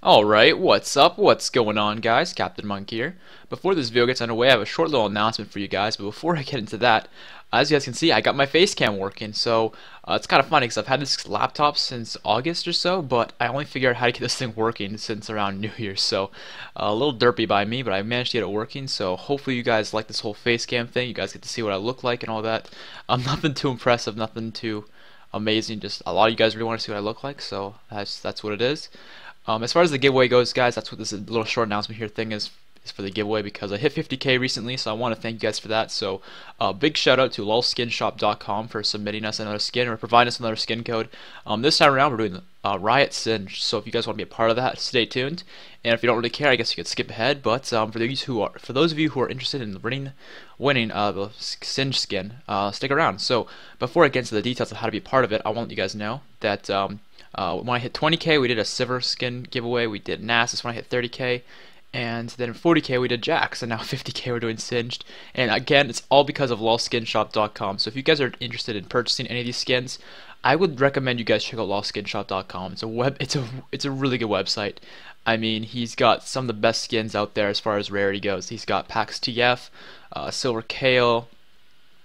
Alright, what's up? What's going on, guys? CaptainMonk here. Before this video gets underway, I have a short little announcement for you guys, but before I get into that, as you guys can see, I got my Facecam working, so it's kind of funny because I've had this laptop since August or so, but I only figured out how to get this thing working since around New Year's, so a little derpy by me, but I managed to get it working, so hopefully you guys like this whole Facecam thing. You guys get to see what I look like and all that. Nothing too impressive, nothing too amazing, just a lot of you guys really want to see what I look like, so that's what it is. As far as the giveaway goes, guys, that's what this little short announcement here thing is for the giveaway, because I hit 50k recently, so I want to thank you guys for that. So big shout out to lolskinshop.com for submitting us another skin or providing us another skin code. This time around we're doing Riot Singe, so if you guys want to be a part of that, stay tuned. And if you don't really care, I guess you could skip ahead. But for those of you who are interested in winning the Singe skin, stick around. So before I get into the details of how to be a part of it, I want you guys to know that when I hit 20k, we did a Sivir skin giveaway. We did Nasus when I hit 30k, and then 40k we did Jax, and now 50k we're doing Singed. And again, it's all because of lolskinshop.com. So if you guys are interested in purchasing any of these skins, I would recommend you guys check out lolskinshop.com. It's a really good website. I mean, he's got some of the best skins out there as far as rarity goes. He's got Pax TF, Silver Kale.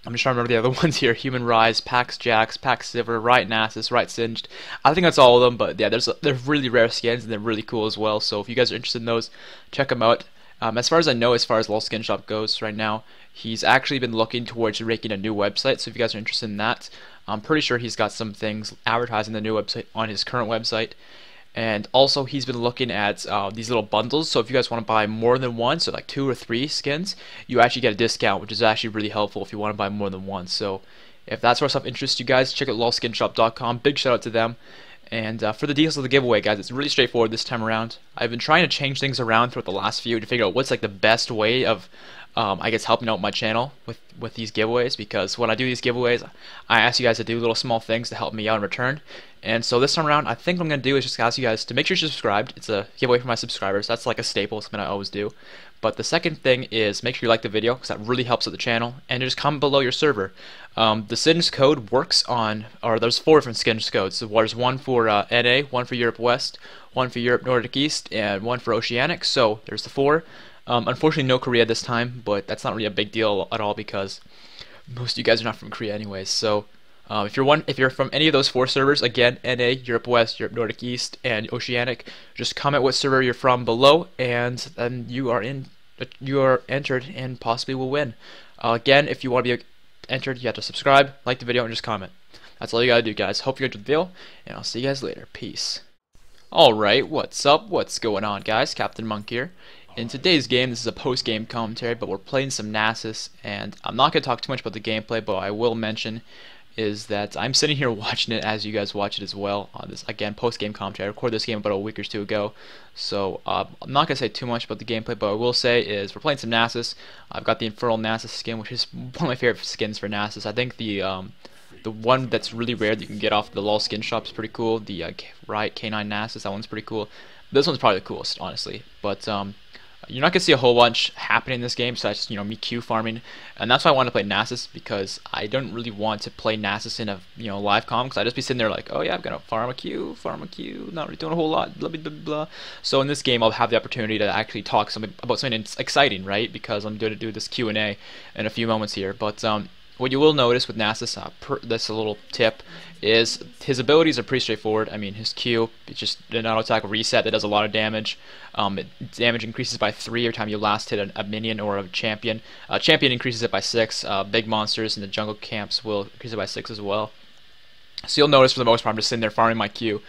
I'm just trying to remember the other ones here. Human Rise, Pax Jax, Pax Sivir, Riot Nasus, Riot Singed. I think that's all of them, but yeah, they're really rare skins and they're really cool as well. So if you guys are interested in those, check them out. As far as I know, as far as LOL Skin Shop goes right now, he's actually been looking towards making a new website. So if you guys are interested in that, I'm pretty sure he's got some things advertising the new website on his current website. And also he's been looking at these little bundles, so if you guys want to buy more than one, so like 2 or 3 skins, you actually get a discount, which is actually really helpful if you want to buy more than one. So if that sort of stuff interests you guys, check out lolskinshop.com. Big shout out to them. And for the details of the giveaway, guys, it's really straightforward this time around. I've been trying to change things around throughout the last few to figure out what's like the best way of I guess helping out my channel with these giveaways, because when I do these giveaways, I ask you guys to do little small things to help me out in return. And so this time around, I think what I'm going to do is just ask you guys to make sure you're subscribed. It's a giveaway for my subscribers. That's like a staple, something I always do. But the second thing is make sure you like the video, because that really helps out the channel. And just comment below your server. The Singe code works on, or there's 4 different Singe codes. So there's one for NA, one for Europe West, one for Europe Nordic East, and one for Oceanic. So there's the 4. Unfortunately, no Korea this time, but that's not really a big deal at all because most of you guys are not from Korea anyways. So if you're from any of those 4 servers, again, NA, Europe West, Europe Nordic East, and Oceanic, just comment what server you're from below, and then you are entered and possibly will win. Again, if you want to be entered, you have to subscribe, like the video, and just comment. That's all you gotta do, guys. Hope you enjoyed the video, and I'll see you guys later. Peace. Alright, what's up? What's going on, guys? CaptainMonk here. In today's game, this is a post-game commentary, but we're playing some Nasus, and I'm not going to talk too much about the gameplay, but I will mention is that I'm sitting here watching it as you guys watch it as well. This, again, post-game commentary. I recorded this game about a week or 2 ago, so I'm not going to say too much about the gameplay, but what I will say is we're playing some Nasus. I've got the Infernal Nasus skin, which is one of my favorite skins for Nasus. I think the one that's really rare that you can get off the LOL Skin Shop is pretty cool. The Riot K9 Nasus, that one's pretty cool. This one's probably the coolest, honestly, but you're not going to see a whole bunch happening in this game, so that's just, me Q farming, and that's why I want to play Nasus, because I don't really want to play Nasus in a live comm, because I'd just be sitting there like, oh yeah, I'm going to farm a Q, not really doing a whole lot, blah blah blah blah. So in this game, I'll have the opportunity to actually talk about something exciting, right? Because I'm going to do this Q&A in a few moments here, but what you will notice with Nasus, this a little tip, is his abilities are pretty straightforward. I mean, his Q, it's just an auto attack reset that does a lot of damage. Damage increases by 3 every time you last hit a minion or a champion. Champion increases it by 6. Big monsters in the jungle camps will increase it by 6 as well. So you'll notice for the most part I'm just sitting there farming my Q,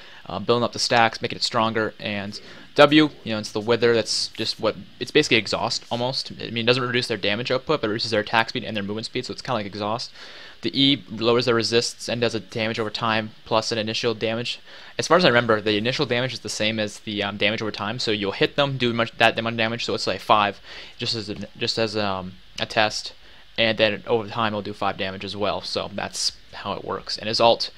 building up the stacks, making it stronger, and W, it's the Wither. That's just it's basically exhaust almost. I mean, it doesn't reduce their damage output, but it reduces their attack speed and their movement speed, so it's kind of like exhaust. The E lowers their resists and does a damage over time plus an initial damage. As far as I remember, the initial damage is the same as the damage over time, so you'll hit them, do that amount of damage, so it's like 5, just as a test, and then over time it'll do 5 damage as well. So that's how it works. And his ult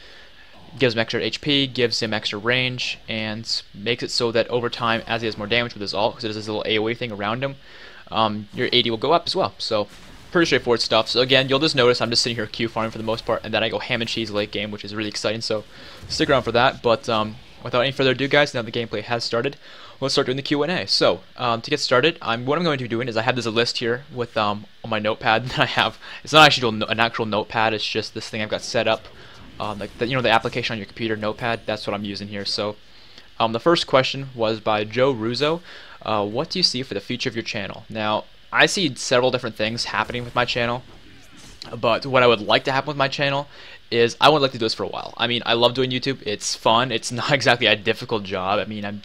gives him extra HP, gives him extra range, and makes it so that over time, as he has more damage with his ult, because it does this little AoE thing around him, your AD will go up as well. So pretty straightforward stuff. So again, you'll just notice I'm just sitting here Q farming for the most part, and then I go ham and cheese late game, which is really exciting. So stick around for that. But without any further ado, guys, now the gameplay has started. let's start doing the Q&A. So, to get started, what I'm going to be doing is I have this list here with on my notepad that I have. It's not actually an actual notepad. It's just this thing I've got set up, like the, the application on your computer, Notepad. That's what I'm using here. So, the first question was by Joe Russo. What do you see for the future of your channel? Now, I see several different things happening with my channel, but what I would like to happen with my channel is I would like to do this for a while. I mean, I love doing YouTube. It's fun. It's not exactly a difficult job. I mean,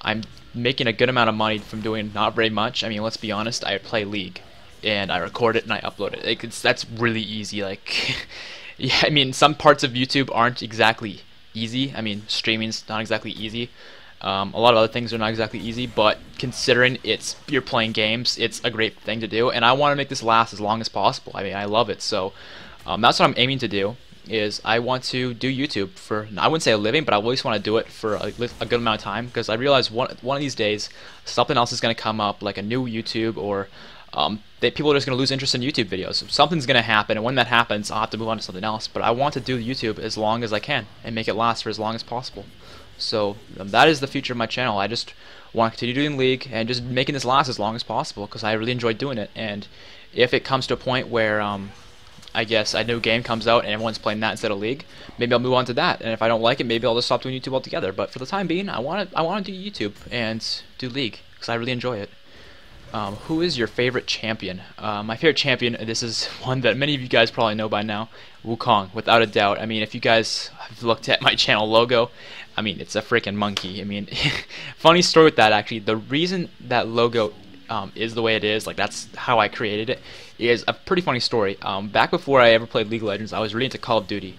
I'm making a good amount of money from doing not very much. I mean, let's be honest. I play League, and I record it and I upload it. That's really easy. Like, yeah. I mean, some parts of YouTube aren't exactly easy. I mean, streaming's not exactly easy. A lot of other things are not exactly easy, but considering you're playing games, it's a great thing to do, and I want to make this last as long as possible. I mean, I love it, so that's what I'm aiming to do. Is I want to do YouTube for, I wouldn't say a living, but I at least want to do it for a good amount of time, because I realize one of these days something else is going to come up, like a new YouTube, or people are just going to lose interest in YouTube videos. Something's going to happen, and when that happens, I'll have to move on to something else. But I want to do YouTube as long as I can and make it last for as long as possible. So that is the future of my channel. I just want to continue doing League and just making this last as long as possible, because I really enjoy doing it. And if it comes to a point where I guess a new game comes out and everyone's playing that instead of League, maybe I'll move on to that. And if I don't like it, maybe I'll just stop doing YouTube altogether. But for the time being, I want to do YouTube and do League, because I really enjoy it. Who is your favorite champion? My favorite champion, this is one that many of you guys probably know by now, Wukong, without a doubt. I mean, if you guys have looked at my channel logo, I mean, it's a freaking monkey. I mean, funny story with that, actually. The reason that logo is the way it is, like that's how I created it, is a pretty funny story. Back before I ever played League of Legends, I was really into Call of Duty.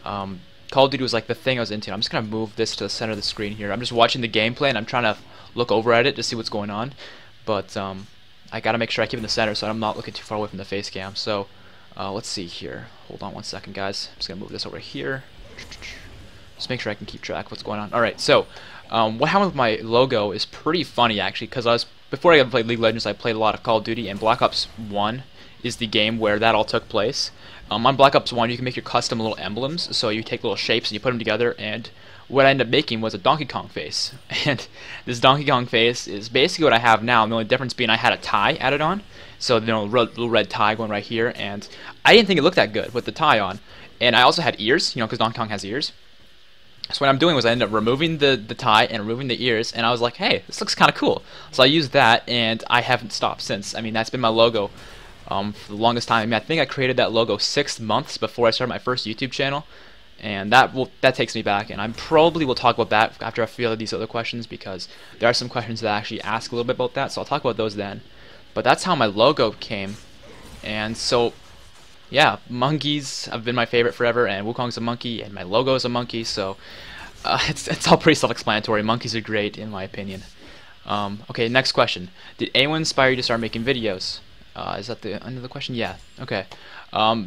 Call of Duty was like the thing I was into. I'm just going to move this to the center of the screen here. I'm just watching the gameplay, and I'm trying to look over at it to see what's going on. But I got to make sure I keep it in the center so I'm not looking too far away from the face cam. So let's see here. Hold on one second, guys. I'm just going to move this over here. Just make sure I can keep track of what's going on. Alright, so what happened with my logo is pretty funny, actually, because before I ever played League of Legends, I played a lot of Call of Duty, and Black Ops 1 is the game where that all took place. On Black Ops 1, you can make your custom little emblems, so you take little shapes and you put them together, and what I ended up making was a Donkey Kong face. And this Donkey Kong face is basically what I have now, the only difference being I had a tie added on, so little red tie going right here, and I didn't think it looked that good with the tie on. And I also had ears, because Donkey Kong has ears. So what I'm doing was I ended up removing the tie and removing the ears, and I was like, hey, this looks kind of cool. So I used that, and I haven't stopped since. I mean, that's been my logo for the longest time. I mean, I think I created that logo 6 months before I started my first YouTube channel, and that takes me back. And I probably will talk about that after I feel these other questions, because there are some questions that actually ask a little bit about that, so I'll talk about those then. But that's how my logo came, and so yeah, monkeys have been my favorite forever, and Wukong's a monkey, and my logo is a monkey, so it's all pretty self-explanatory. Monkeys are great, in my opinion. Okay, next question. Did anyone inspire you to start making videos? Is that the end of the question? Yeah, okay.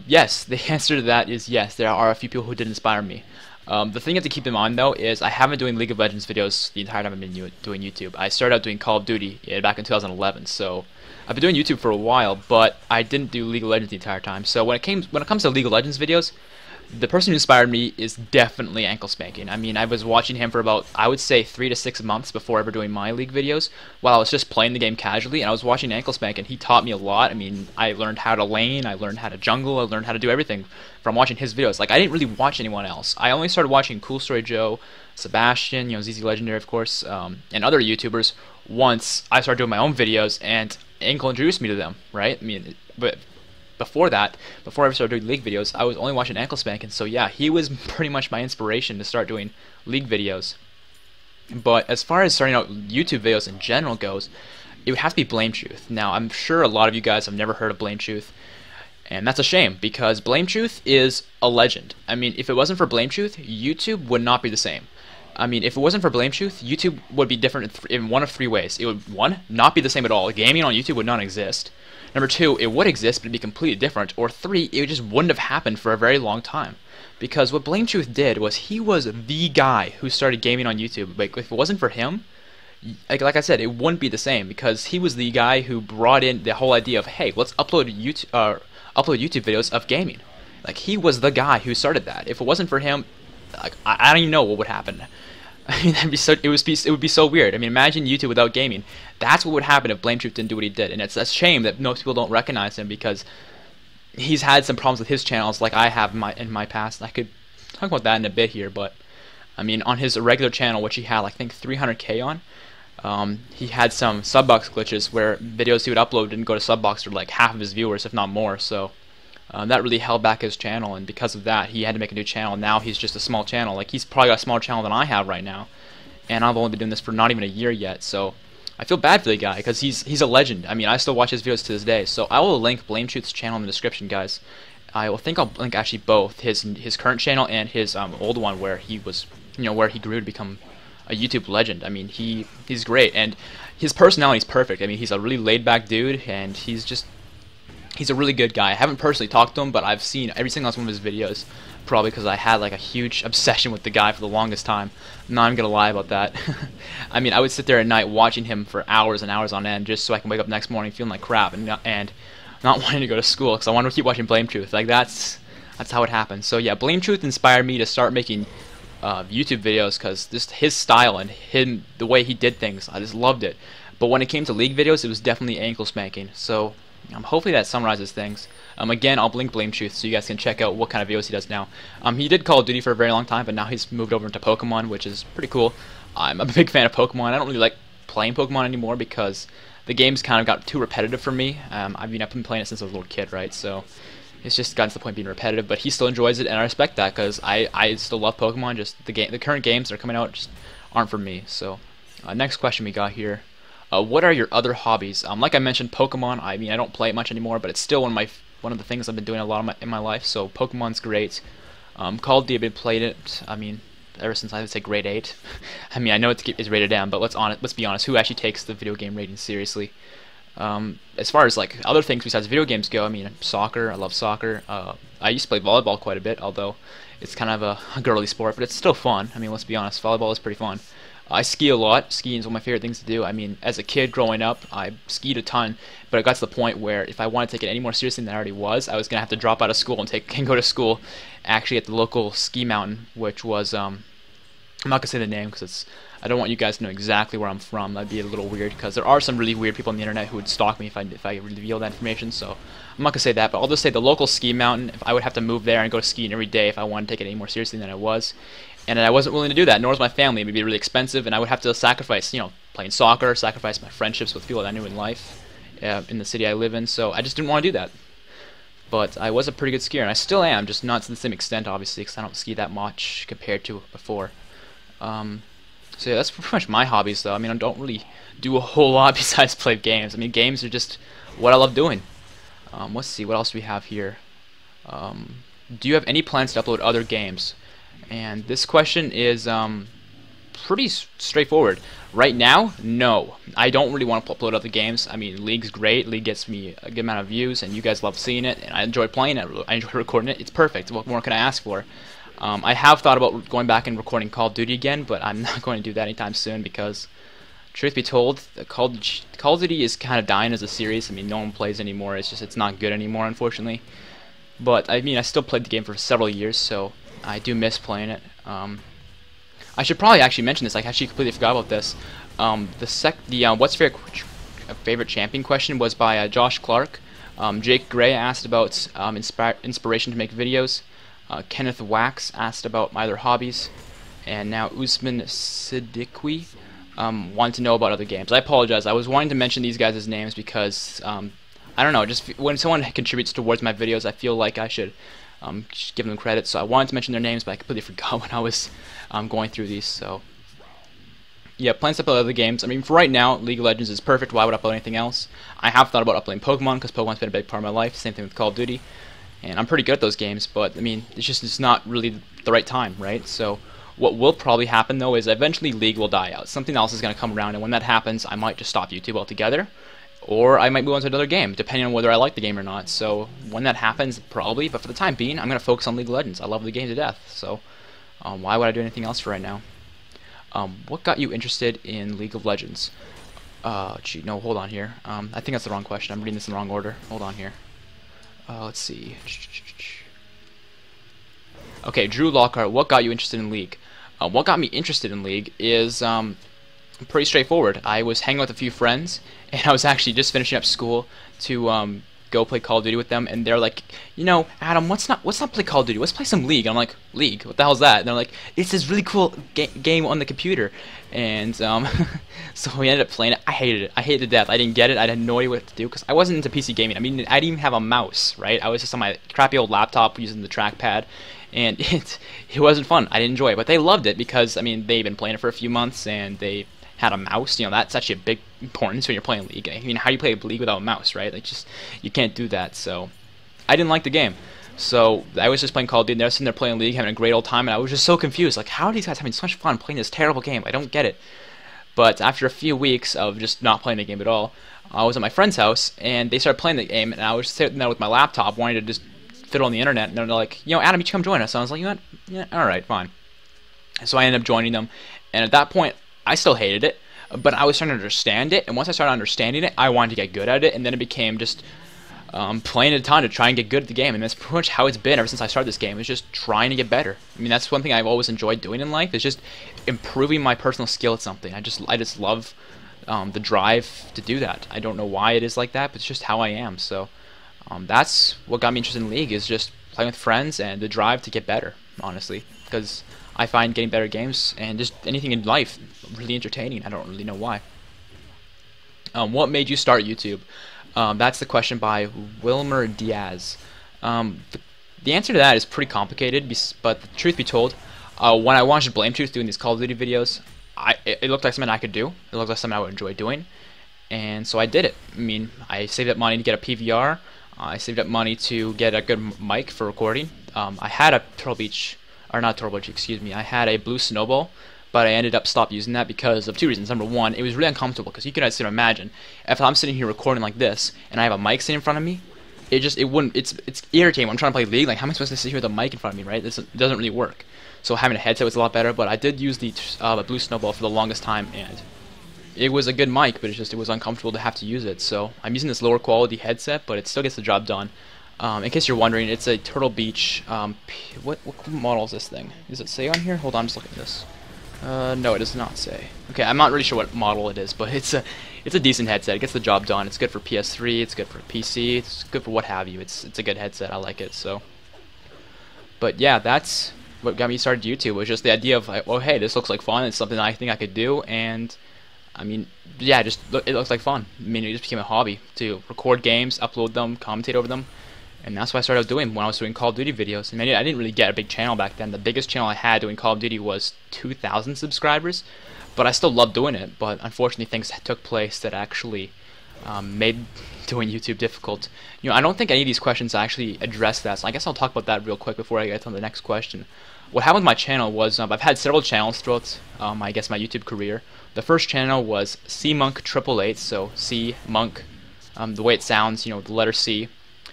Yes, the answer to that is yes, there are a few people who did inspire me. The thing you have to keep in mind, though, is I haven't been doing League of Legends videos the entire time I've been doing YouTube. I started out doing Call of Duty back in 2011, so I've been doing YouTube for a while, but I didn't do League of Legends the entire time. So when it comes to League of Legends videos, the person who inspired me is definitely Ankle Spanking. I mean, I was watching him for about, I would say, 3 to 6 months before ever doing my League videos, while I was just playing the game casually, and I was watching Ankle Spank, and he taught me a lot. I mean, I learned how to lane, I learned how to jungle, I learned how to do everything from watching his videos. Like, I didn't really watch anyone else. I only started watching Cool Story Joe, Sebastian, ZZ Legendary, of course, and other YouTubers once I started doing my own videos, and Ankle introduced me to them, right? I mean, but before that, before I ever started doing League videos, I was only watching Ankle Spank, and so yeah, he was pretty much my inspiration to start doing League videos. But as far as starting out YouTube videos in general goes, it would have to be Blame Truth. Now, I'm sure a lot of you guys have never heard of Blame Truth, and that's a shame, because Blame Truth is a legend. I mean, if it wasn't for Blame Truth, YouTube would not be the same. I mean, if it wasn't for Blame Truth, YouTube would be different in one of 3 ways. It would, 1, not be the same at all. Gaming on YouTube would not exist. Number 2, it would exist, but it'd be completely different. Or 3, it just wouldn't have happened for a very long time. Because what Blame Truth did was he was the guy who started gaming on YouTube. Like, if it wasn't for him, like I said, it wouldn't be the same, because he was the guy who brought in the whole idea of, hey, let's upload YouTube videos of gaming. Like, he was the guy who started that. If it wasn't for him, like, I don't even know what would happen. I mean, it would be so weird. I mean, imagine YouTube without gaming. That's what would happen if Blame Truth didn't do what he did, and it's a shame that most people don't recognize him because he's had some problems with his channels, like I have in my past. I could talk about that in a bit here, but I mean, on his regular channel, which he had, like, I think 300K on, he had some subbox glitches where videos he would upload didn't go to subbox for like half of his viewers, if not more. So that really held back his channel, and because of that, he had to make a new channel. Now he's just a small channel. Like, he's probably got a smaller channel than I have right now, and I've only been doing this for not even a year yet. So I feel bad for the guy because he's a legend. I mean, I still watch his videos to this day. So I will link Blame Truth's channel in the description, guys. I'll link actually both his current channel and his old one where he was, where he grew to become a YouTube legend. I mean, he's great, and his personality is perfect. I mean, he's a really laid-back dude, and he's a really good guy. I haven't personally talked to him, but I've seen every single one of his videos, probably because I had like a huge obsession with the guy for the longest time. I'm not even gonna lie about that. I mean, I would sit there at night watching him for hours and hours on end just so I can wake up next morning feeling like crap and not wanting to go to school because I wanted to keep watching Blame Truth. Like, that's how it happened. So yeah, Blame Truth inspired me to start making YouTube videos because just his style and the way he did things, I just loved it. But when it came to League videos, it was definitely ankle spanking. So hopefully that summarizes things. Again, I'll link Blame Truth so you guys can check out what kind of videos he does now. He did Call of Duty for a very long time, but now he's moved over into Pokemon, which is pretty cool. I'm a big fan of Pokemon. I don't really like playing Pokemon anymore because the game's kind of got too repetitive for me. I mean, I've been playing it since I was a little kid, right? So it's just gotten to the point of being repetitive, but he still enjoys it, and I respect that because I still love Pokemon. Just the current games that are coming out just aren't for me. So next question we got here. What are your other hobbies? Like I mentioned, Pokemon. I mean, I don't play it much anymore, but it's still one of the things I've been doing a lot in my life. So Pokemon's great. Call of Duty, I've been playing it. I mean, ever since I would say grade 8. I mean, I know it's rated M, but let's be honest. Who actually takes the video game rating seriously? As far as like other things besides video games go, I mean, soccer. I love soccer. I used to play volleyball quite a bit, although it's kind of a girly sport, but it's still fun. I mean, let's be honest. Volleyball is pretty fun. I ski a lot. Skiing is one of my favorite things to do. I mean, as a kid growing up, I skied a ton, but it got to the point where if I wanted to take it any more seriously than I already was, I was going to have to drop out of school and go to school actually at the local ski mountain, which was, I'm not going to say the name because I don't want you guys to know exactly where I'm from. That'd be a little weird because there are some really weird people on the internet who would stalk me if I reveal that information, so I'm not going to say that, but I'll just say the local ski mountain. If I would have to move there and go skiing every day if I wanted to take it any more seriously than I was. And I wasn't willing to do that, nor was my family. It would be really expensive, and I would have to sacrifice, playing soccer, sacrifice my friendships with people that I knew in life, in the city I live in, so I just didn't want to do that. But I was a pretty good skier, and I still am, just not to the same extent, obviously, because I don't ski that much compared to before. So yeah, that's pretty much my hobbies, though. I mean, I don't really do a whole lot besides play games. I mean, games are just what I love doing. Let's see, what else do we have here? Do you have any plans to upload other games? And this question is pretty straightforward. Right now, no. I don't really want to upload other games. I mean, League's great. League gets me a good amount of views, and you guys love seeing it, and I enjoy playing it. I enjoy recording it. It's perfect. What more can I ask for? I have thought about going back and recording Call of Duty again, but I'm not going to do that anytime soon because, truth be told, Call of Duty is kind of dying as a series. I mean, no one plays anymore. It's not good anymore, unfortunately. But, I mean, I still played the game for several years, so I do miss playing it. I should probably actually mention this. I actually completely forgot about this. What's favorite champion question was by Josh Clark. Jake Gray asked about inspiration to make videos. Kenneth Wax asked about my other hobbies. And now Usman Siddiqui wanted to know about other games. I apologize. I was wanting to mention these guys' names because, I don't know, just when someone contributes towards my videos, I feel like I should just give them credit. So I wanted to mention their names, but I completely forgot when I was going through these. So yeah, plans to upload other games. I mean, for right now, League of Legends is perfect. Why would I upload anything else? I have thought about uploading Pokemon because Pokemon's been a big part of my life. Same thing with Call of Duty, and I'm pretty good at those games. But I mean, it's not really the right time, right? So what will probably happen though is eventually League will die out. Something else is going to come around, and when that happens, I might just stop YouTube altogether. Or I might move on to another game, depending on whether I like the game or not. So when that happens, probably. But for the time being, I'm going to focus on League of Legends. I love the game to death. So why would I do anything else for right now? What got you interested in League of Legends? Gee, no, hold on here. I think that's the wrong question. I'm reading this in the wrong order. Hold on here. Let's see. Okay, Drew Lockhart, what got you interested in League? What got me interested in League is pretty straightforward. I was hanging with a few friends, and I was actually just finishing up school to go play Call of Duty with them, and they're like, you know, Adam, let's not play Call of Duty. Let's play some League. And I'm like, League? What the hell's that? And they're like, it's this really cool game on the computer. And so we ended up playing it. I hated it. I hated it to death. I didn't get it. I had no idea what to do because I wasn't into PC gaming. I mean, I didn't even have a mouse, right? I was just on my crappy old laptop using the trackpad, and it wasn't fun. I didn't enjoy it, but they loved it because, I mean, they've been playing it for a few months, and they had a mouse. You know, that's actually a big importance when you're playing League. I mean, how do you play a League without a mouse, right? Like, just, you can't do that. So I didn't like the game. So I was just playing Call of Duty, and they were sitting there playing League, having a great old time, and I was just so confused. Like, how are these guys having so much fun playing this terrible game? I don't get it. But after a few weeks of just not playing the game at all, I was at my friend's house, and they started playing the game, and I was sitting there with my laptop, wanting to just fiddle on the internet, and they're like, you know, Adam, you should come join us. And I was like, you know what? Yeah, alright, fine. So I ended up joining them, and at that point, I still hated it, but I was starting to understand it, and once I started understanding it, I wanted to get good at it, and then it became just playing it a ton to try and get good at the game, and that's pretty much how it's been ever since I started this game. It's just trying to get better. I mean, that's one thing I've always enjoyed doing in life, is just improving my personal skill at something. I just love the drive to do that. I don't know why it is like that, but it's just how I am. So that's what got me interested in League, is just playing with friends and the drive to get better, honestly, because I find getting better games and just anything in life really entertaining. I don't really know why. What made you start YouTube? That's the question by Wilmer Diaz. The answer to that is pretty complicated, but the truth be told, when I watched Blame Truth doing these Call of Duty videos, it looked like something I could do. It looked like something I would enjoy doing, and so I did it. I mean, I saved up money to get a PVR. I saved up money to get a good mic for recording. I had a Turtle Beach, or not Turtle Beach, excuse me. I had a Blue Snowball, but I ended up stopped using that because of two reasons. Number one, it was really uncomfortable, because you can sort of imagine if I'm sitting here recording like this and I have a mic sitting in front of me, it's irritating when I'm trying to play League. Like, how am I supposed to sit here with a mic in front of me, right? It doesn't really work. So having a headset was a lot better, but I did use the Blue Snowball for the longest time, and it was a good mic, but it was uncomfortable to have to use it. So I'm using this lower quality headset, but it still gets the job done. In case you're wondering, it's a Turtle Beach. What model is this thing? Does it say on here? Hold on, I'm just looking at this. No, it does not say. Okay, I'm not really sure what model it is, but it's a decent headset. It gets the job done. It's good for PS3. It's good for PC. It's good for what have you. It's a good headset. I like it. So, but yeah, that's what got me started YouTube. Was just the idea of like, oh hey, this looks like fun. It's something I think I could do, and I mean, yeah, it looks like fun. I mean, it just became a hobby to record games, upload them, commentate over them. And that's what I started doing when I was doing Call of Duty videos. And I didn't really get a big channel back then. The biggest channel I had doing Call of Duty was 2,000 subscribers. But I still loved doing it. But unfortunately, things took place that actually made doing YouTube difficult. You know, I don't think any of these questions actually address that. So I guess I'll talk about that real quick before I get to the next question. What happened with my channel was I've had several channels throughout, I guess, my YouTube career. The first channel was CMonk888. So CMonk, the way it sounds, you know, the letter C.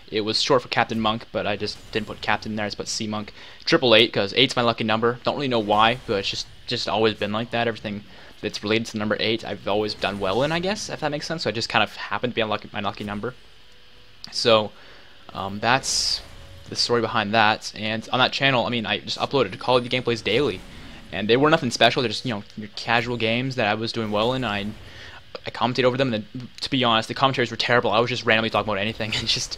It was short for CaptainMonk, but I just didn't put Captain there. I just put CMonk888 because 8's my lucky number. Don't really know why, but it's just always been like that. Everything that's related to the number 8, I've always done well in, I guess, if that makes sense. So I just kind of happened to be my lucky number. So that's the story behind that. And on that channel, I mean, I just uploaded Call of Duty gameplays daily, and they were nothing special. They're just, you know, your casual games that I was doing well in. I commented over them, and then, to be honest, the commentaries were terrible. I was just randomly talking about anything, and just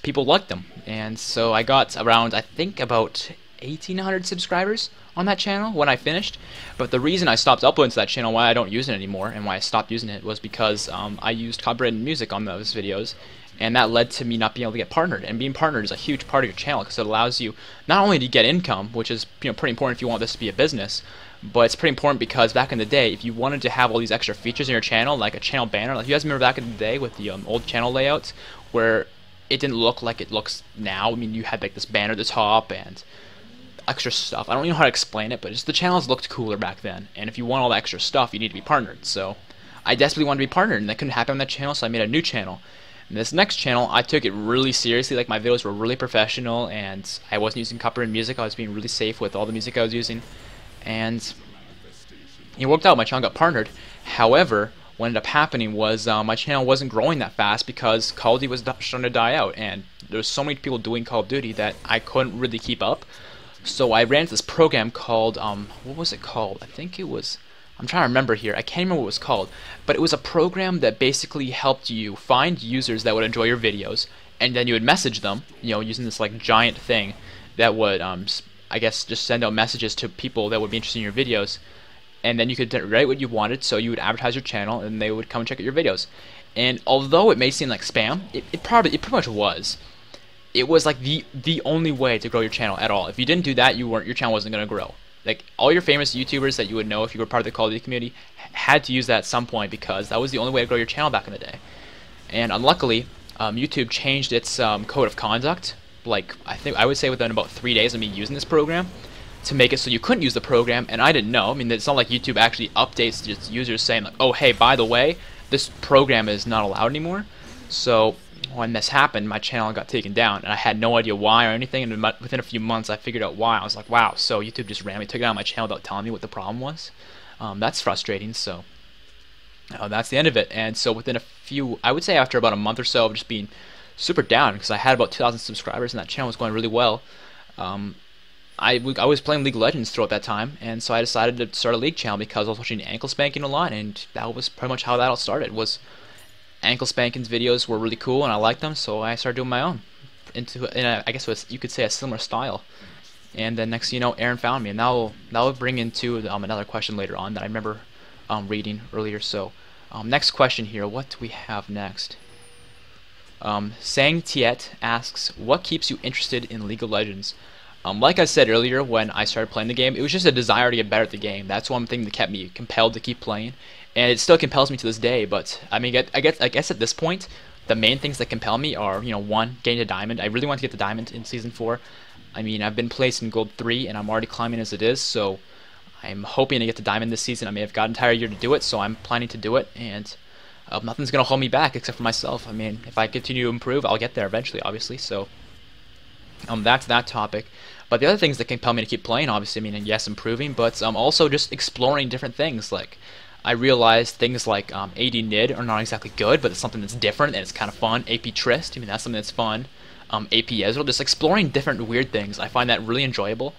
people liked them. And so I got around, I think, about 1,800 subscribers on that channel when I finished. But the reason I stopped uploading to that channel, why I don't use it anymore, and why I stopped using it, was because I used copyrighted music on those videos, and that led to me not being able to get partnered. And being partnered is a huge part of your channel, because it allows you not only to get income, which is, you know, pretty important if you want this to be a business, but it's pretty important because back in the day, if you wanted to have all these extra features in your channel, like a channel banner, like you guys remember back in the day with the old channel layouts, where it didn't look like it looks now. I mean, you had like this banner at the top and extra stuff. I don't know how to explain it, but just the channels looked cooler back then. And if you want all the extra stuff, you need to be partnered. So I desperately wanted to be partnered, and that couldn't happen on that channel, so I made a new channel. And this next channel, I took it really seriously. Like, my videos were really professional, and I wasn't using copyrighted music. I was being really safe with all the music I was using, and it worked out. My channel got partnered. However, what ended up happening was my channel wasn't growing that fast because Call of Duty was starting to die out, and there was so many people doing Call of Duty that I couldn't really keep up. So I ran this program called, what was it called? I think it was, I'm trying to remember here. I can't remember what it was called, but it was a program that basically helped you find users that would enjoy your videos, and then you would message them, using this like giant thing that would, I guess, just send out messages to people that would be interested in your videos, and then you could write what you wanted, so you would advertise your channel, and they would come and check out your videos. And although it may seem like spam, it pretty much was. It was like the only way to grow your channel at all. If you didn't do that, your channel wasn't going to grow. Like all your famous YouTubers that you would know if you were part of the Call of Duty community had to use that at some point because that was the only way to grow your channel back in the day. And unluckily, YouTube changed its code of conduct. Like I would say within about 3 days of me using this program, to make it so you couldn't use the program. And I didn't know. I mean, it's not like YouTube actually updates its users saying like, oh hey, by the way, this program is not allowed anymore. So when this happened, my channel got taken down, and I had no idea why or anything, and within a few months I figured out why. I was like, wow, so YouTube just randomly took it down my channel without telling me what the problem was. That's frustrating, so that's the end of it. And so within a few, I would say after about a month or so of just being super down, because I had about 2,000 subscribers and that channel was going really well, I was playing League of Legends throughout that time, and so I decided to start a League channel because I was watching ankle spanking a lot, and that was pretty much how that all started. Was ankle spanking's videos were really cool and I liked them, so I started doing my own I guess you could say a similar style. And then next thing you know, Aaron found me, and that will bring into another question later on that I remember reading earlier. So next question here, what do we have next? Sang Tiet asks, what keeps you interested in League of Legends? Like I said earlier, when I started playing the game, it was just a desire to get better at the game. That's one thing that kept me compelled to keep playing, and it still compels me to this day. But I mean, I guess at this point, the main things that compel me are, one, getting to Diamond. I really want to get to Diamond in Season 4. I mean, I've been placed in Gold 3, and I'm already climbing as it is, so I'm hoping to get to Diamond this season. I may have got an entire year to do it, so I'm planning to do it, and nothing's going to hold me back except for myself. I mean, if I continue to improve, I'll get there eventually, obviously, so that's that topic. But the other things that compel me to keep playing, obviously, I mean, yes, improving, but also just exploring different things. Like, I realized things like AD Nid are not exactly good, but it's something that's different and it's kind of fun. AP Trist, I mean, that's something that's fun. AP Ezreal, just exploring different weird things. I find that really enjoyable,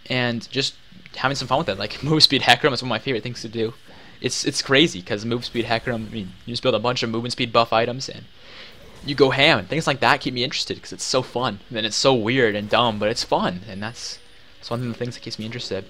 and just having some fun with it. Like, move speed Hecarim is one of my favorite things to do. It's crazy, because move speed Hecarim, I mean, you just build a bunch of movement speed buff items, and you go ham, and things like that keep me interested because it's so fun. And it's so weird and dumb, but it's fun, and that's one of the things that keeps me interested.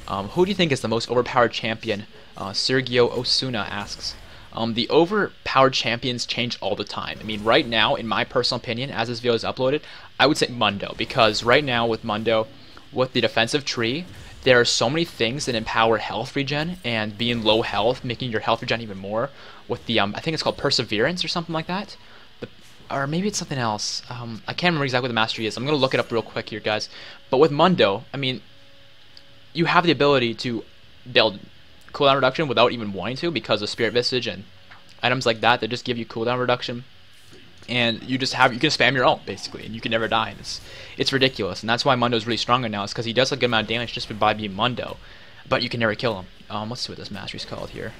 Who do you think is the most overpowered champion? Sergio Osuna asks. The overpowered champions change all the time. I mean, right now, in my personal opinion, as this video is uploaded, I would say Mundo, because right now with Mundo, with the defensive tree, there are so many things that empower health regen, and being low health, making your health regen even more. With the, I think it's called Perseverance or something like that. Or maybe it's something else. I can't remember exactly what the mastery is. I'm going to look it up real quick here, guys. But with Mundo, I mean, you have the ability to build cooldown reduction without even wanting to, because of Spirit Visage and items like that just give you cooldown reduction. And you can spam your ult, basically, and you can never die. And it's ridiculous. And that's why Mundo's really strong right now, is because he does a good amount of damage just by being Mundo. But you can never kill him. Let's see what this mastery's called here.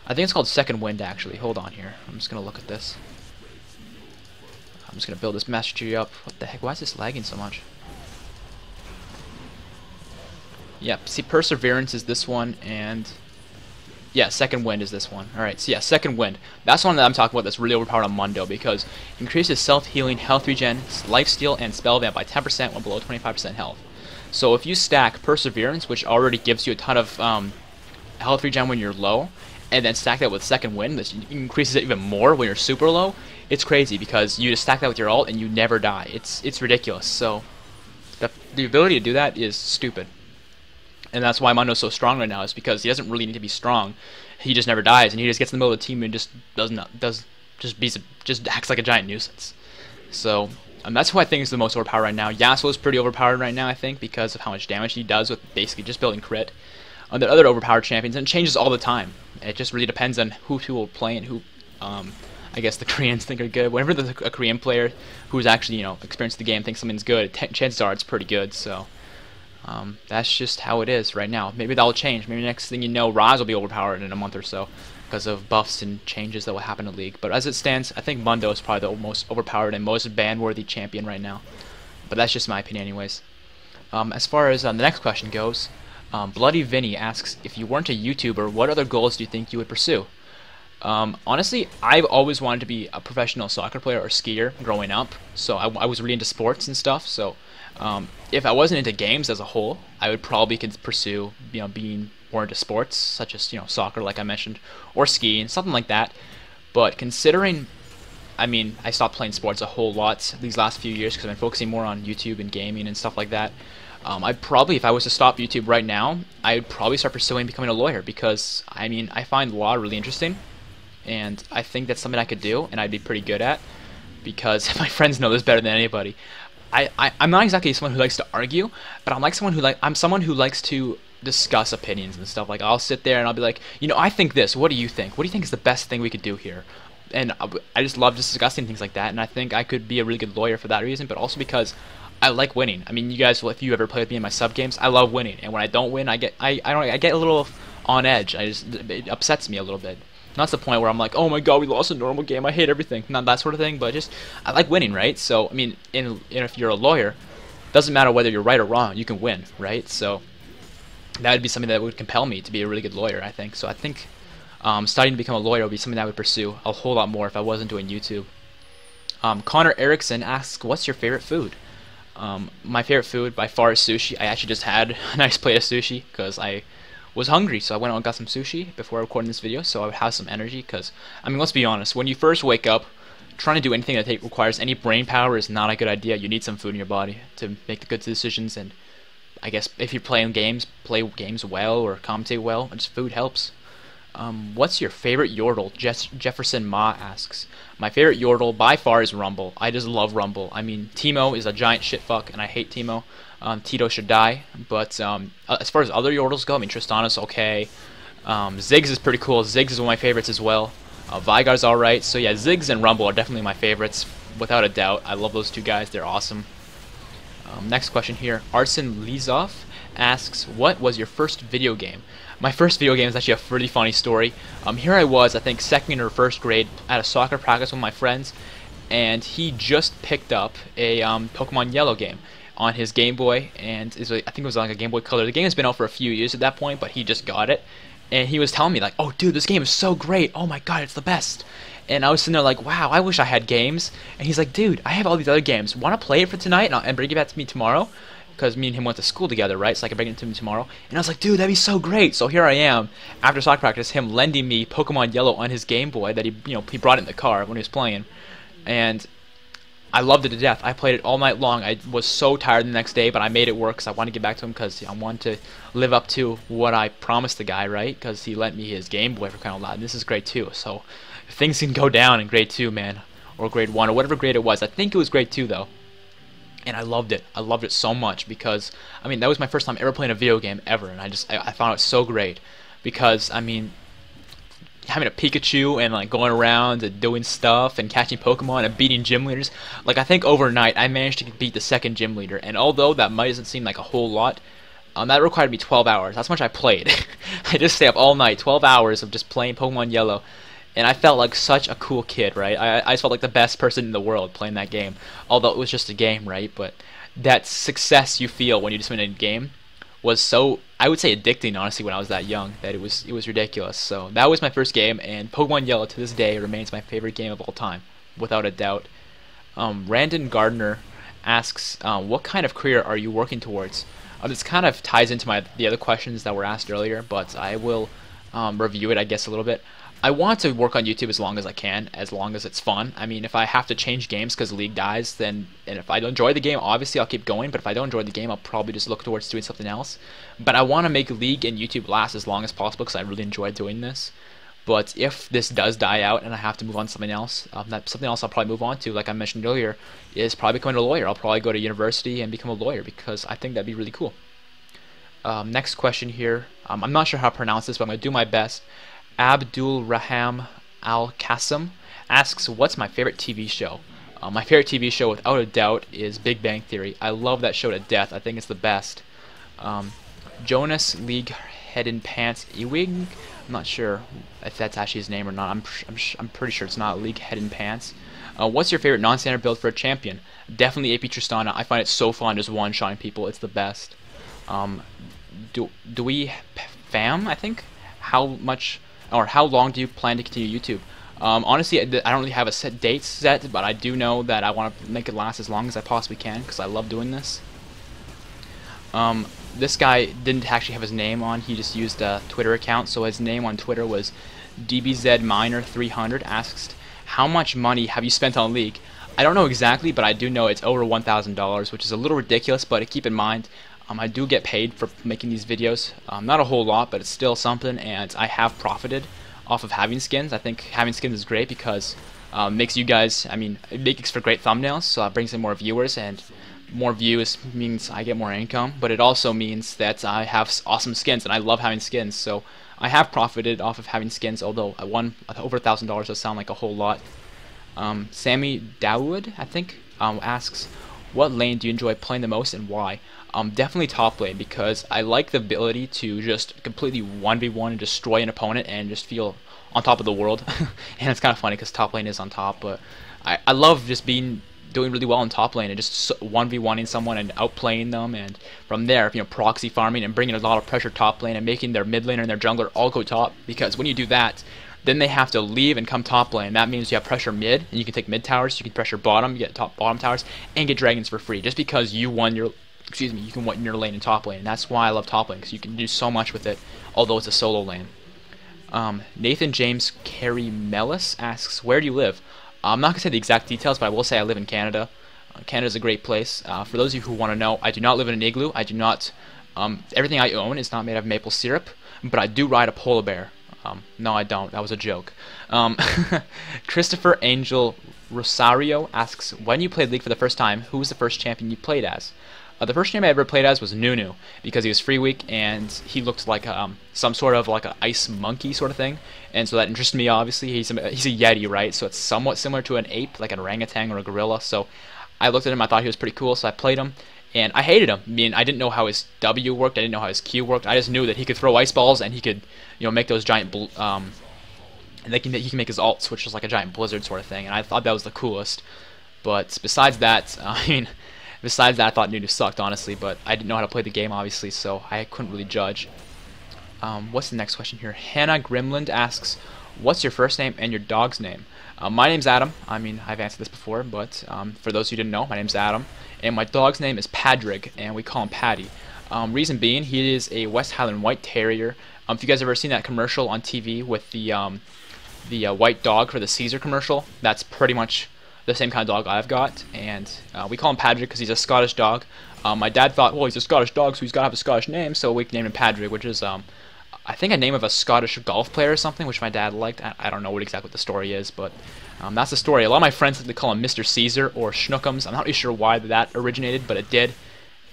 I think it's called Second Wind, actually. Hold on here. I'm just going to look at this. I'm just going to build this master tree up. What the heck? Why is this lagging so much? Yep, see, Perseverance is this one, and yeah, Second Wind is this one. Alright, so yeah, Second Wind. That's one that I'm talking about that's really overpowered on Mundo, because it increases self-healing, health regen, lifesteal, and spell vamp by 10% when below 25% health. So if you stack Perseverance, which already gives you a ton of health regen when you're low, and then stack that with Second Wind, that increases it even more when you're super low, it's crazy, because you just stack that with your ult and you never die. It's ridiculous. So the ability to do that is stupid. And that's why Mundo's so strong right now, is because he doesn't really need to be strong. He just never dies, and he just gets in the middle of the team and just just acts like a giant nuisance. So that's who I think is the most overpowered right now. Yasuo's pretty overpowered right now, I think, because of how much damage he does with basically just building crit. The other overpowered champions, and it changes all the time. It just really depends on who people play and who, I guess, the Koreans think are good. Whenever there's a Korean player who's actually, experienced the game thinks something's good, chances are it's pretty good. So that's just how it is right now. Maybe that'll change. Maybe next thing you know, Raz will be overpowered in a month or so because of buffs and changes that will happen in the league. But as it stands, I think Mundo is probably the most overpowered and most ban-worthy champion right now. But that's just my opinion anyways. As far as the next question goes, Bloody Vinny asks, if you weren't a YouTuber, what other goals do you think you would pursue? Honestly, I've always wanted to be a professional soccer player or skier growing up, so I was really into sports and stuff. So if I wasn't into games as a whole, I would probably pursue being more into sports, such as soccer, like I mentioned, or skiing, something like that. But considering, I mean, I stopped playing sports a whole lot these last few years because I've been focusing more on YouTube and gaming and stuff like that. I'd probably, if I was to stop YouTube right now, I'd probably start pursuing becoming a lawyer because, I mean, I find law really interesting. And I think that's something I could do, and I'd be pretty good at, because my friends know this better than anybody. I'm not exactly someone who likes to argue, but I'm someone who likes to discuss opinions and stuff. Like, I'll sit there and I'll be like, I think this. What do you think? What do you think is the best thing we could do here? And I just love discussing things like that, and I think I could be a really good lawyer for that reason, but also because I like winning. I mean, you guys, if you ever play with me in my sub games, I love winning, and when I don't win, I get a little on edge. It upsets me a little bit. Not to the point where I'm like, oh my god, we lost a normal game, I hate everything. Not that sort of thing, but just, I like winning, right? So, I mean, if you're a lawyer, doesn't matter whether you're right or wrong, you can win, right? So, that would be something that would compel me to be a really good lawyer, I think. So I think studying to become a lawyer would be something that I would pursue a whole lot more if I wasn't doing YouTube. Connor Erickson asks, what's your favorite food? My favorite food by far is sushi. I actually just had a nice plate of sushi because I was hungry, so I went out and got some sushi before recording this video, so I would have some energy. Because, I mean, let's be honest, when you first wake up, trying to do anything that requires any brain power is not a good idea. You need some food in your body to make the good decisions, and I guess if you're playing games, play games well or commentate well, just food helps. What's your favorite yordle? Jefferson Ma asks. My favorite yordle by far is Rumble. I just love Rumble. I mean, Teemo is a giant shitfuck, and I hate Teemo. Tito should die. But as far as other yordles go, I mean, Tristana's okay. Ziggs is pretty cool. Ziggs is one of my favorites as well. Vygar's alright. So yeah, Ziggs and Rumble are definitely my favorites, without a doubt. I love those two guys. They're awesome. Next question here. Arsen Lizov asks, what was your first video game? My first video game is actually a pretty funny story. Here I was, I think, second or first grade at a soccer practice with my friends, and he just picked up a Pokemon Yellow game on his Game Boy, and I think it was like a Game Boy Color. The game has been out for a few years at that point, but he just got it, and he was telling me like, oh dude, this game is so great, oh my god, it's the best. And I was sitting there like, wow, I wish I had games. And he's like, dude, I have all these other games. Want to play it for tonight and bring it back to me tomorrow? Because me and him went to school together, right? So I could bring it to him tomorrow. And I was like, dude, that'd be so great. So here I am, after soccer practice, him lending me Pokemon Yellow on his Game Boy that he brought in the car when he was playing. And I loved it to death. I played it all night long. I was so tired the next day, but I made it work because I wanted to get back to him because I wanted to live up to what I promised the guy, right? Because he lent me his Game Boy for kind of loud. And this is grade 2, so things can go down in grade 2, man, or grade 1, or whatever grade it was. I think it was grade 2 though, and I loved it. I loved it so much because, I mean, that was my first time ever playing a video game ever, and I found it so great because, I mean, having a Pikachu and like going around and doing stuff and catching Pokemon and beating gym leaders, like I think overnight I managed to beat the second gym leader, and although that might seem like a whole lot, that required me 12 hours. That's how much I played. I just stay up all night, 12 hours of just playing Pokemon Yellow. And I felt like such a cool kid, right? I just felt like the best person in the world playing that game. Although it was just a game, right? But that success you feel when you just win a game was so, I would say, addicting, honestly, when I was that young, that it was ridiculous. So that was my first game, and Pokemon Yellow to this day remains my favorite game of all time, without a doubt. Randon Gardner asks, what kind of career are you working towards? This kind of ties into the other questions that were asked earlier, but I will review it, I guess, a little bit. I want to work on YouTube as long as I can, as long as it's fun. I mean, if I have to change games because League dies, then, and if I don't enjoy the game, obviously I'll keep going, but if I don't enjoy the game, I'll probably just look towards doing something else. But I want to make League and YouTube last as long as possible because I really enjoy doing this. But if this does die out and I have to move on to something else, something else I'll probably move on to, like I mentioned earlier, is probably becoming a lawyer. I'll probably go to university and become a lawyer because I think that'd be really cool. Next question here. I'm not sure how to pronounce this, but I'm going to do my best. Abdul Raham Al Qasim asks, what's my favorite TV show? My favorite TV show, without a doubt, is Big Bang Theory. I love that show to death. I think it's the best. Jonas League Head in Pants Ewing I'm not sure if that's actually his name or not. I'm pretty sure it's not. League Head and Pants. What's your favorite non-standard build for a champion? Definitely AP Tristana. I find it so fun just one-shotting people. It's the best. Do we fam? I think. How much or how long do you plan to continue YouTube? Honestly, I don't really have a set date set, but I do know that I want to make it last as long as I possibly can because I love doing this. This guy didn't actually have his name on. He just used a Twitter account, so his name on Twitter was DBZMiner300. Asks, how much money have you spent on League? I don't know exactly, but I do know it's over $1,000, which is a little ridiculous, but keep in mind, I do get paid for making these videos. Not a whole lot, but it's still something, and I have profited off of having skins. I think having skins is great because makes you guys, it makes for great thumbnails, so it brings in more viewers, and more views means I get more income, but it also means that I have awesome skins, and I love having skins, so I have profited off of having skins, although over $1,000 does sound like a whole lot. Sammy Dawood, I think, asks, what lane do you enjoy playing the most and why? Definitely top lane, because I like the ability to just completely 1v1 and destroy an opponent and just feel on top of the world. And it's kind of funny because top lane is on top, but I love just doing really well in top lane and just 1v1ing someone and outplaying them, and from there, proxy farming and bringing a lot of pressure top lane and making their mid laner and their jungler all go top, because when you do that, then they have to leave and come top lane. That means you have pressure mid, and you can take mid towers, you can pressure bottom, you get bottom towers, and get dragons for free, just because you won your, you can win your lane in top lane, and that's why I love top lane, because you can do so much with it, although it's a solo lane. Nathan James Carey Mellis asks, where do you live? I'm not going to say the exact details, but I will say I live in Canada. Canada's a great place. For those of you who want to know, I do not live in an igloo. I do not, everything I own is not made of maple syrup, but I do ride a polar bear. No, I don't. That was a joke. Christopher Angel Rosario asks, when you played League for the first time, who was the first champion you played as? The first champion I ever played as was Nunu, because he was free week and he looked like some sort of like an ice monkey sort of thing, and so that interested me. Obviously, he's a yeti, right? So it's somewhat similar to an ape, like an orangutan or a gorilla. So I looked at him, I thought he was pretty cool, so I played him, and I hated him. I didn't know how his W worked, I didn't know how his Q worked. I just knew that he could throw ice balls and he could, make those giant and he can make his ults, which is like a giant blizzard sort of thing, and I thought that was the coolest. But besides that, Besides that, I thought Nunu sucked, honestly, but I didn't know how to play the game, obviously, so I couldn't really judge. What's the next question here? Hannah Grimland asks, what's your first name and your dog's name? My name's Adam. I've answered this before, but for those who didn't know, my name's Adam, and my dog's name is Padrig, and we call him Paddy. Reason being, he is a West Highland White Terrier. If you guys ever seen that commercial on TV with the white dog for the Caesar commercial, that's pretty much the same kind of dog I've got, and we call him Padrig because he's a Scottish dog. My dad thought, well, he's a Scottish dog, so he's got to have a Scottish name, so we named him Padrig, which is, I think, a name of a Scottish golf player or something, which my dad liked. I don't know exactly what the story is, but that's the story. A lot of my friends like to call him Mr. Caesar or Schnookums. I'm not really sure why that originated, but it did.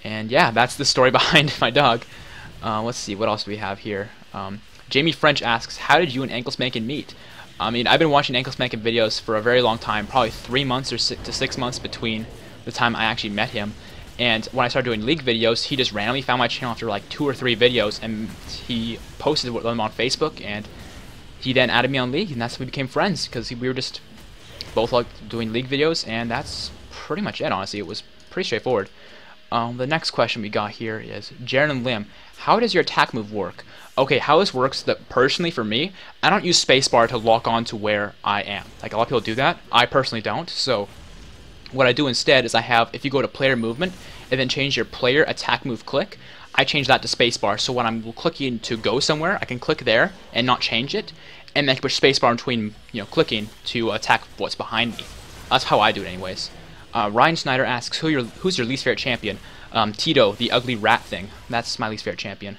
And yeah, that's the story behind my dog. Let's see, what else do we have here? Jamie French asks, how did you and Ankle Spankin meet? I've been watching Ankle Spankin videos for a very long time, probably 3 months or 6 months between the time I actually met him. And when I started doing League videos, he just randomly found my channel after like 2 or 3 videos, and he posted them on Facebook, and he then added me on League, and that's when we became friends, because we were just both like doing League videos, and that's pretty much it, honestly. It was pretty straightforward. The next question we got here is, Jaren Lim, how does your attack move work? Okay, how this works, that personally for me, I don't use spacebar to lock on to where I am. Like, a lot of people do that. I personally don't. So what I do instead is I have, if you go to player movement and then change your player attack move click, I change that to spacebar. So when I'm clicking to go somewhere, I can click there and not change it, and then I can push spacebar in between, clicking to attack what's behind me. That's how I do it anyways. Ryan Snyder asks, who's your least favorite champion? Tito, the ugly rat thing. That's my least favorite champion.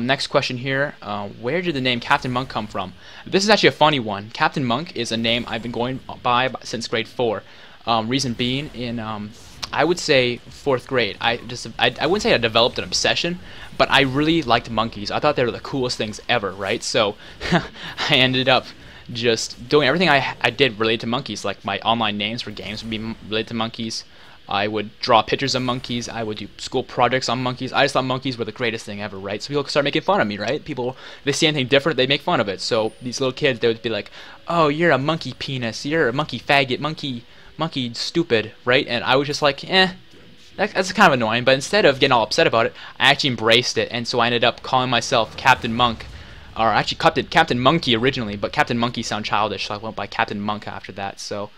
Next question here, where did the name CaptainMonk come from? This is actually a funny one. CaptainMonk is a name I've been going by since grade 4. Reason being, in I would say 4th grade, I wouldn't say I developed an obsession, but I really liked monkeys. I thought they were the coolest things ever, right? So I ended up just doing everything I did related to monkeys. Like my online names for games would be related to monkeys. I would draw pictures of monkeys. I would do school projects on monkeys. I just thought monkeys were the greatest thing ever, right? So people start making fun of me, right? People, if they see anything different, they make fun of it. So these little kids, they would be like, "Oh, you're a monkey penis. You're a monkey faggot. Monkey stupid," right? And I was just like, that's kind of annoying. But instead of getting all upset about it, I actually embraced it, and so I ended up calling myself Captain Monk. Or actually Captain Monkey originally, but Captain Monkey sound childish, so I went by Captain Monk after that. So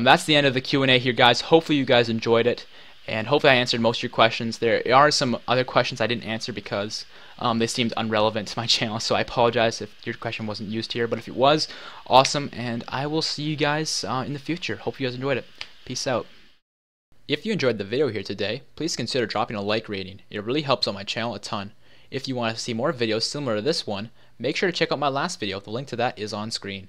that's the end of the Q&A here, guys. Hopefully you guys enjoyed it, and hopefully I answered most of your questions. There are some other questions I didn't answer because they seemed irrelevant to my channel, so I apologize if your question wasn't used here, but if it was, awesome, and I will see you guys in the future. Hope you guys enjoyed it. Peace out. If you enjoyed the video here today, please consider dropping a like rating. It really helps out my channel a ton. If you want to see more videos similar to this one, make sure to check out my last video. The link to that is on screen.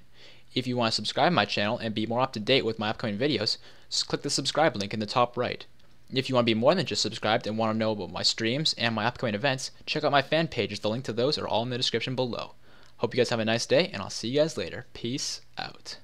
If you want to subscribe to my channel and be more up to date with my upcoming videos, just click the subscribe link in the top right. If you want to be more than just subscribed and want to know about my streams and my upcoming events, check out my fan pages. The link to those are all in the description below. Hope you guys have a nice day, and I'll see you guys later. Peace out.